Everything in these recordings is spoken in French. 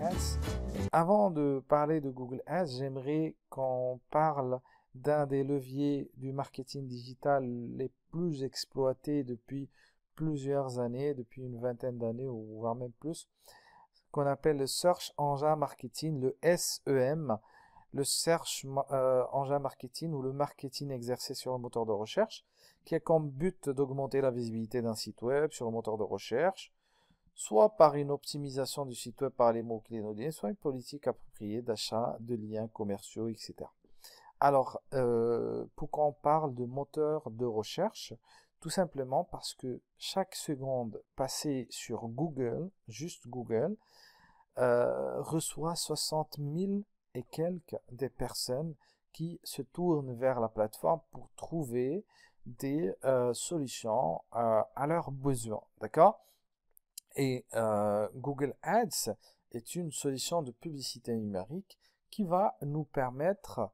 Ads. Avant de parler de Google Ads, j'aimerais qu'on parle d'un des leviers du marketing digital les plus exploités depuis plusieurs années, depuis une vingtaine d'années ou voire même plus, qu'on appelle le Search Engine Marketing, le SEM, le Search Engine Marketing ou le marketing exercé sur le moteur de recherche, qui a comme but d'augmenter la visibilité d'un site web sur le moteur de recherche, soit par une optimisation du site web par les mots-clés donnés, soit une politique appropriée d'achat, de liens commerciaux, etc. Alors, pourquoi on parle de moteur de recherche? Tout simplement parce que chaque seconde passée sur Google, juste Google, reçoit 60 000 et quelques des personnes qui se tournent vers la plateforme pour trouver des solutions à leurs besoins. D'accord? Et Google Ads est une solution de publicité numérique qui va nous permettre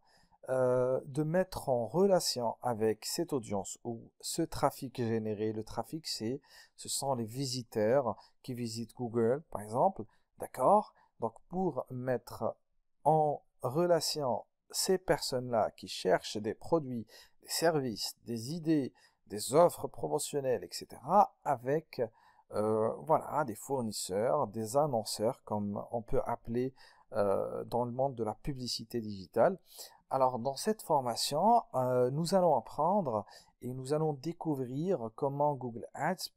de mettre en relation avec cette audience ou ce trafic généré. Le trafic, ce sont les visiteurs qui visitent Google, par exemple. D'accord? Donc, pour mettre en relation ces personnes-là qui cherchent des produits, des services, des idées, des offres promotionnelles, etc., avec voilà, des fournisseurs, des annonceurs, comme on peut appeler dans le monde de la publicité digitale. Alors, dans cette formation, nous allons apprendre et nous allons découvrir comment Google Ads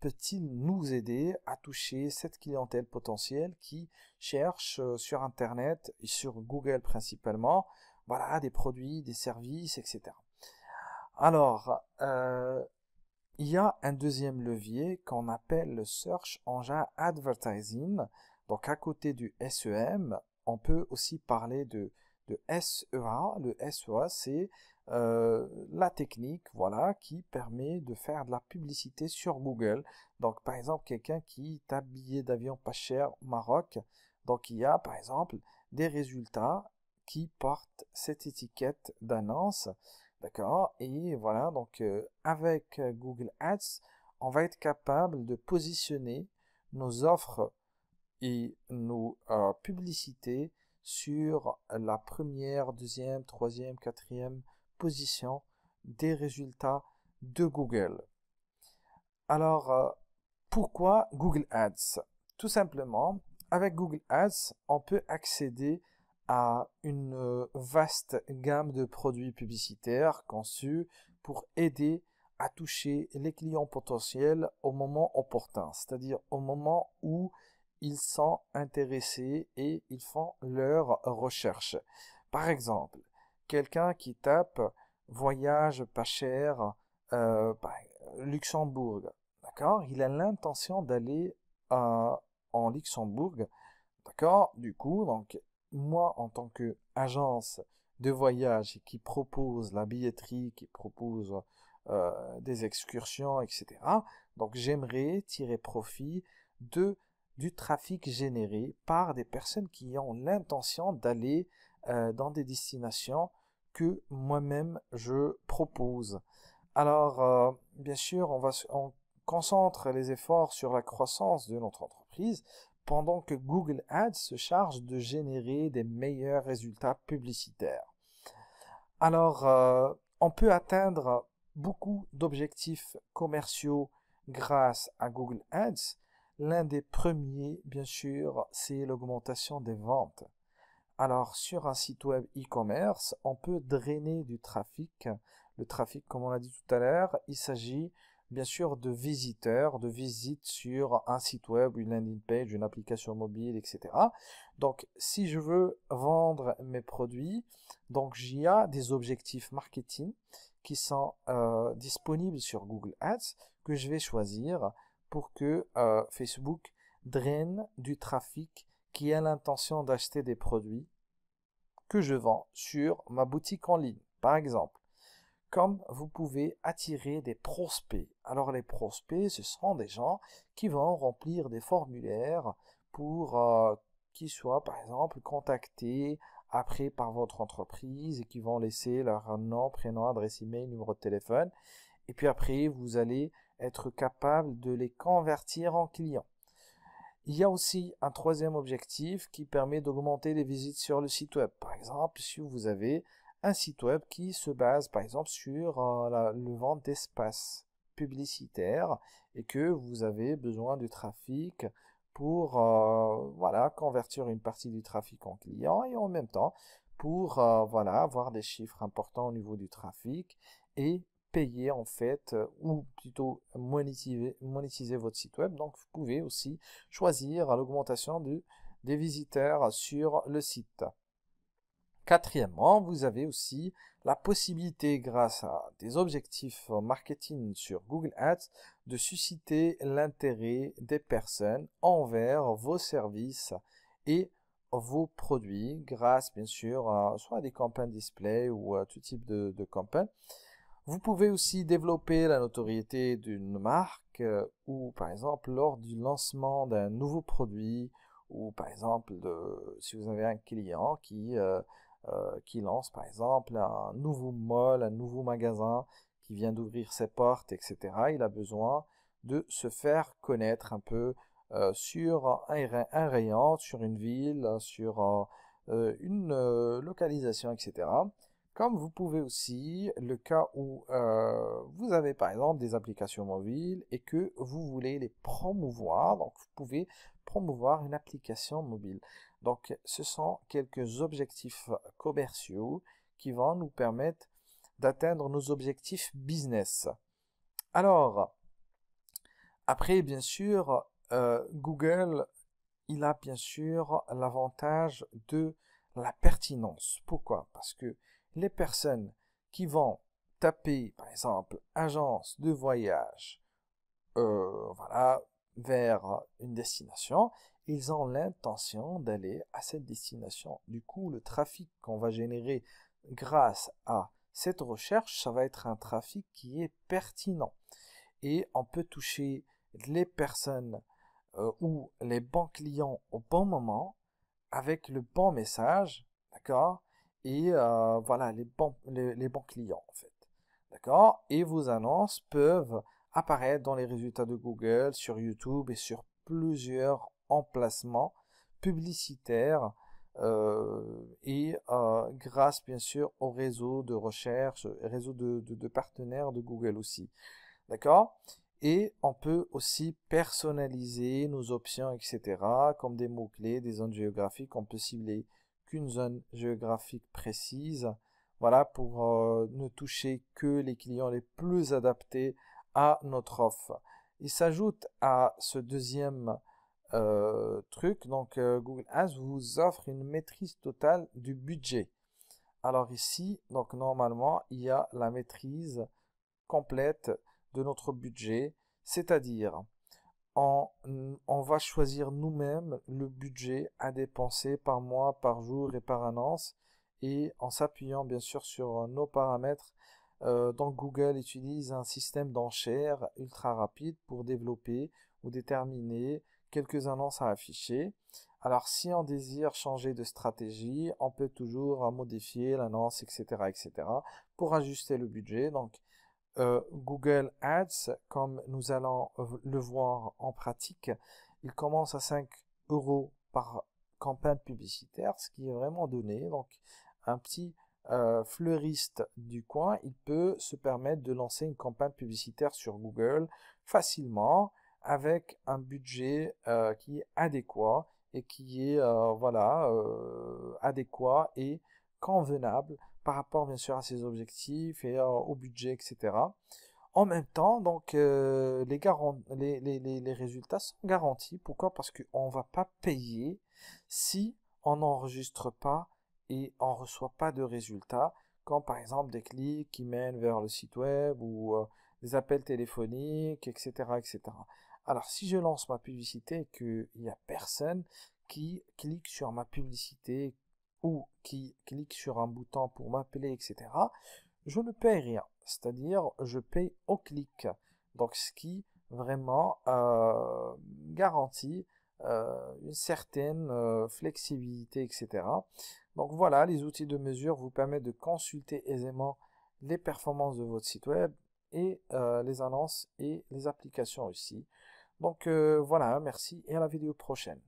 peut-il nous aider à toucher cette clientèle potentielle qui cherche sur Internet et sur Google principalement, voilà, des produits, des services, etc. Alors, il y a un deuxième levier qu'on appelle le Search Engine Advertising. Donc, à côté du SEM, on peut aussi parler de SEA. Le SEA, c'est la technique, voilà, qui permet de faire de la publicité sur Google. Donc, par exemple, quelqu'un qui tape billet d'avion pas cher au Maroc. Donc, il y a, par exemple, des résultats qui portent cette étiquette d'annonce. D'accord? Et voilà, donc avec Google Ads, on va être capable de positionner nos offres et nos publicités sur la première, deuxième, troisième, quatrième position des résultats de Google. Alors, pourquoi Google Ads? Tout simplement, avec Google Ads, on peut accéder à une vaste gamme de produits publicitaires conçus pour aider à toucher les clients potentiels au moment opportun, c'est-à-dire au moment où ils sont intéressés et ils font leur recherche. Par exemple, quelqu'un qui tape voyage pas cher, Luxembourg, d'accord? Il a l'intention d'aller en Luxembourg, d'accord? Du coup, donc, moi, en tant qu'agence de voyage qui propose la billetterie, qui propose des excursions, etc., donc j'aimerais tirer profit du trafic généré par des personnes qui ont l'intention d'aller dans des destinations que moi-même je propose. Alors, bien sûr, on concentre les efforts sur la croissance de notre entreprise pendant que Google Ads se charge de générer des meilleurs résultats publicitaires. Alors, on peut atteindre beaucoup d'objectifs commerciaux grâce à Google Ads. L'un des premiers, bien sûr, c'est l'augmentation des ventes. Alors, sur un site web e-commerce, on peut drainer du trafic. Le trafic, comme on l'a dit tout à l'heure, il s'agit bien sûr de visiteurs, de visites sur un site web, une landing page, une application mobile, etc. Donc, si je veux vendre mes produits, donc j'y a des objectifs marketing qui sont disponibles sur Google Ads que je vais choisir pour que Facebook draine du trafic qui a l'intention d'acheter des produits que je vends sur ma boutique en ligne, par exemple. Comme vous pouvez attirer des prospects. Alors les prospects, ce sont des gens qui vont remplir des formulaires pour qu'ils soient, par exemple, contactés après par votre entreprise et qui vont laisser leur nom, prénom, adresse email, numéro de téléphone. Et puis après, vous allez être capable de les convertir en clients. Il y a aussi un troisième objectif qui permet d'augmenter les visites sur le site web. Par exemple, si vous avez un site web qui se base par exemple sur le vente d'espaces publicitaires et que vous avez besoin de trafic pour voilà, convertir une partie du trafic en client et en même temps pour voilà, avoir des chiffres importants au niveau du trafic et payer en fait, ou plutôt monétiser votre site web. Donc vous pouvez aussi choisir l'augmentation des visiteurs sur le site. Quatrièmement, vous avez aussi la possibilité, grâce à des objectifs marketing sur Google Ads, de susciter l'intérêt des personnes envers vos services et vos produits, grâce bien sûr à soit des campagnes display ou à tout type de campagne. Vous pouvez aussi développer la notoriété d'une marque ou par exemple lors du lancement d'un nouveau produit ou par exemple si vous avez un client qui lance par exemple un nouveau mall, un nouveau magasin qui vient d'ouvrir ses portes, etc. Il a besoin de se faire connaître un peu sur un rayon, sur une ville, sur une localisation, etc. Comme vous pouvez aussi, le cas où vous avez par exemple des applications mobiles et que vous voulez les promouvoir, donc vous pouvez promouvoir une application mobile. Donc ce sont quelques objectifs commerciaux qui vont nous permettre d'atteindre nos objectifs business. Alors, après bien sûr, Google, il a bien sûr l'avantage de la pertinence. Pourquoi? Parce que les personnes qui vont taper, par exemple, agence de voyage, voilà, vers une destination, ils ont l'intention d'aller à cette destination. Du coup, le trafic qu'on va générer grâce à cette recherche, ça va être un trafic qui est pertinent. Et on peut toucher les personnes ou les bons clients au bon moment avec le bon message, d'accord? Et voilà, les bons clients, en fait. D'accord? Et vos annonces peuvent apparaître dans les résultats de Google, sur YouTube et sur plusieurs emplacements publicitaires et grâce, bien sûr, au réseau de recherche, réseau de partenaires de Google aussi. D'accord? Et on peut aussi personnaliser nos options, etc., comme des mots-clés, des zones géographiques. On peut cibler qu'une zone géographique précise, voilà, pour ne toucher que les clients les plus adaptés à notre offre. Il s'ajoute à ce deuxième truc, donc Google Ads vous offre une maîtrise totale du budget. Alors ici, donc normalement, il y a la maîtrise complète de notre budget, c'est-à-dire on va choisir nous-mêmes le budget à dépenser par mois, par jour et par annonce, et en s'appuyant bien sûr sur nos paramètres. Donc Google utilise un système d'enchères ultra rapide pour développer ou déterminer quelques annonces à afficher. Alors si on désire changer de stratégie, on peut toujours modifier l'annonce, etc., etc., pour ajuster le budget. Donc Google Ads, comme nous allons le voir en pratique, il commence à 5 euros par campagne publicitaire, ce qui est vraiment donné. Donc, un petit fleuriste du coin, il peut se permettre de lancer une campagne publicitaire sur Google facilement avec un budget qui est adéquat et qui est voilà adéquat et convenable par rapport bien sûr à ses objectifs et au budget, etc. En même temps, donc les résultats sont garantis. Pourquoi? Parce qu'on ne va pas payer si on n'enregistre pas et on ne reçoit pas de résultats, comme par exemple des clics qui mènent vers le site web ou des appels téléphoniques, etc., etc. Alors si je lance ma publicité et qu'il n'y a personne qui clique sur ma publicité ou qui clique sur un bouton pour m'appeler, etc., je ne paye rien. C'est-à-dire, je paye au clic. Donc, ce qui vraiment garantit une certaine flexibilité, etc. Donc, voilà, les outils de mesure vous permettent de consulter aisément les performances de votre site web et les annonces et les applications aussi. Donc voilà, merci et à la vidéo prochaine.